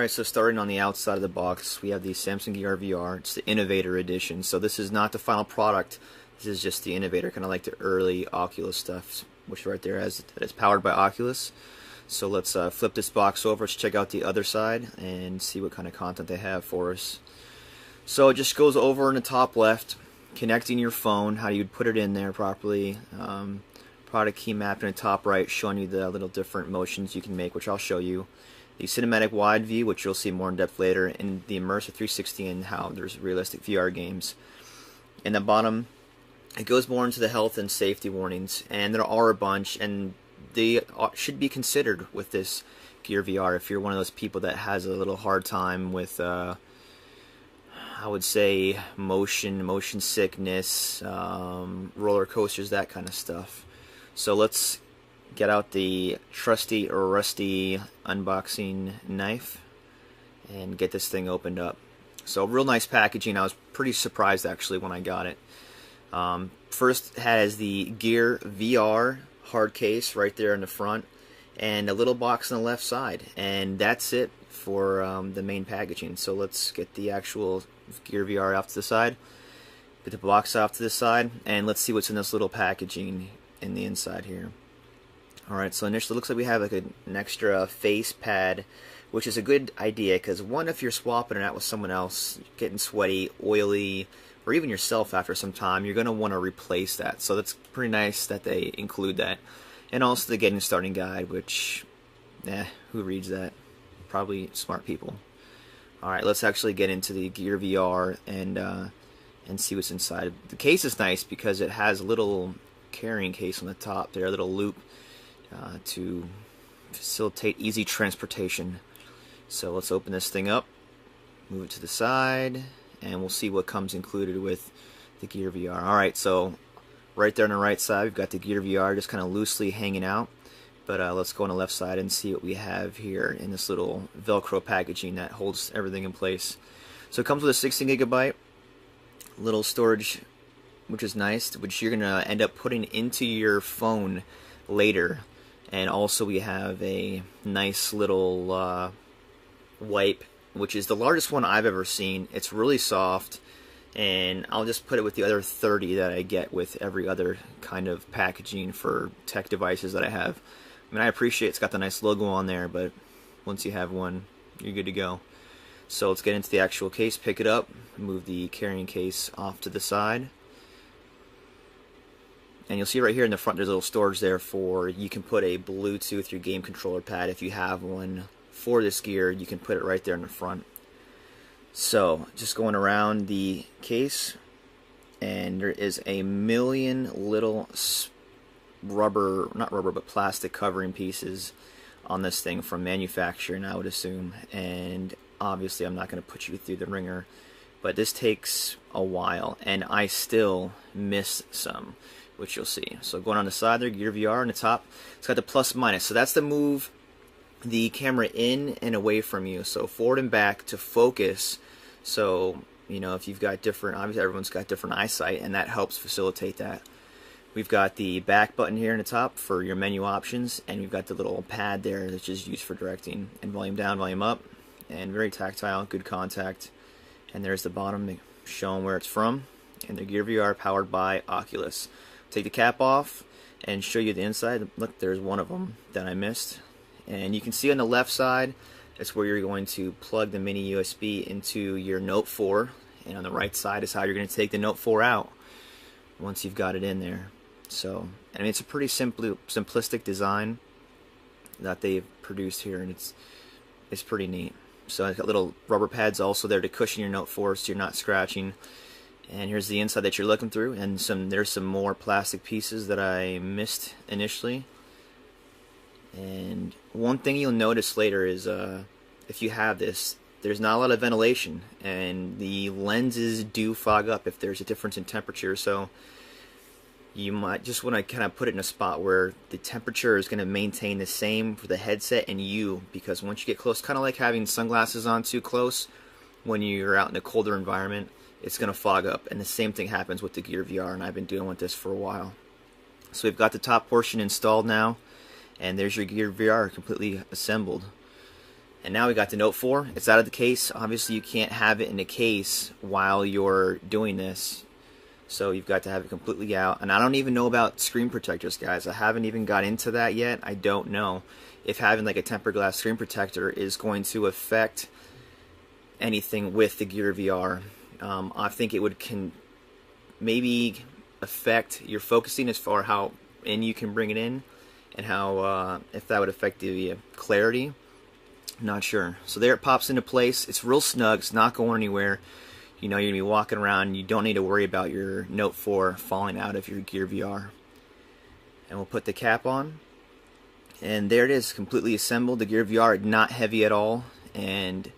Alright, so starting on the outside of the box, we have the Samsung Gear VR. It's the Innovator Edition. So this is not the final product. This is just the Innovator, kind of like the early Oculus stuff, which right there has that is powered by Oculus. So let's flip this box over. Let's check out the other side and see what kind of content they have for us. So it just goes over in the top left, connecting your phone, how you'd put it in there properly. Product key map in the top right, showing you the little different motions you can make, which I'll show you. The cinematic wide view, which you'll see more in depth later, and the immersive 360 and how there's realistic VR games. In the bottom, it goes more into the health and safety warnings, and there are a bunch, and they should be considered with this Gear VR if you're one of those people that has a little hard time with, I would say, motion sickness, roller coasters, that kind of stuff. So let's get out the trusty or rusty unboxing knife and get this thing opened up. So real nice packaging. I was pretty surprised actually when I got it. First has the Gear VR hard case right there in the front and a little box on the left side, and that's it for the main packaging. So let's get the actual Gear VR off to the side, get the box off to the side, and let's see what's in this little packaging in the inside here. Alright, so initially it looks like we have like an extra face pad, which is a good idea because one, if you're swapping it out with someone else, getting sweaty, oily, or even yourself after some time, you're going to want to replace that. So that's pretty nice that they include that. And also the getting starting guide, which, who reads that? Probably smart people. Alright, let's actually get into the Gear VR and see what's inside. The case is nice because it has a little carrying case on the top there, a little loop to facilitate easy transportation. So let's open this thing up, move it to the side, and we'll see what comes included with the Gear VR. Alright, so right there on the right side we've got the Gear VR just kind of loosely hanging out, but let's go on the left side and see what we have here in this little Velcro packaging that holds everything in place. So it comes with a 16GB little storage, which is nice, which you're going to end up putting into your phone later. And also we have a nice little wipe, which is the largest one I've ever seen. It's really soft, and I'll just put it with the other 30 that I get with every other kind of packaging for tech devices that I have. I mean, I appreciate it's got the nice logo on there, but once you have one, you're good to go. So let's get into the actual case, pick it up, move the carrying case off to the side. And you'll see right here in the front there's a little storage there for, you can put a Bluetooth, your game controller pad if you have one for this gear, you can put it right there in the front. So just going around the case, and there is a million little plastic covering pieces on this thing from manufacturing, I would assume. And obviously I'm not going to put you through the ringer, but this takes a while and I still miss some, which you'll see. So going on the side there, Gear VR on the top, it's got the plus minus. So that's to move the camera in and away from you, so forward and back to focus. So, you know, if you've got different, obviously everyone's got different eyesight, and that helps facilitate that. We've got the back button here in the top for your menu options, and we've got the little pad there that's just used for directing, and volume down, volume up, and very tactile, good contact. And there's the bottom showing where it's from, and the Gear VR powered by Oculus. Take the cap off and show you the inside. Look, there's one of them that I missed. And you can see on the left side, that's where you're going to plug the mini USB into your Note 4. And on the right side is how you're going to take the Note 4 out once you've got it in there. So, I mean, it's a pretty simplistic design that they've produced here, and it's pretty neat. So it's got little rubber pads also there to cushion your Note 4 so you're not scratching. And here's the inside that you're looking through, and there's some more plastic pieces that I missed initially. And one thing you'll notice later is if you have this, there's not a lot of ventilation, and the lenses do fog up if there's a difference in temperature. So you might just want to kind of put it in a spot where the temperature is going to maintain the same for the headset and you, because once you get close, kind of like having sunglasses on too close when you're out in a colder environment, it's going to fog up. And the same thing happens with the Gear VR, and I've been dealing with this for a while. So we've got the top portion installed now, and there's your Gear VR completely assembled. And now we got the Note 4. It's out of the case. Obviously you can't have it in the case while you're doing this, so you've got to have it completely out. And I don't even know about screen protectors, guys. I haven't even got into that yet. I don't know if having like a tempered glass screen protector is going to affect anything with the Gear VR. I think it would maybe affect your focusing as far how in you can bring it in, and how if that would affect the clarity. Not sure. So there it pops into place. It's real snug. It's not going anywhere. You know, you're gonna be walking around. You don't need to worry about your Note 4 falling out of your Gear VR. And we'll put the cap on, and there it is, completely assembled. The Gear VR, not heavy at all, and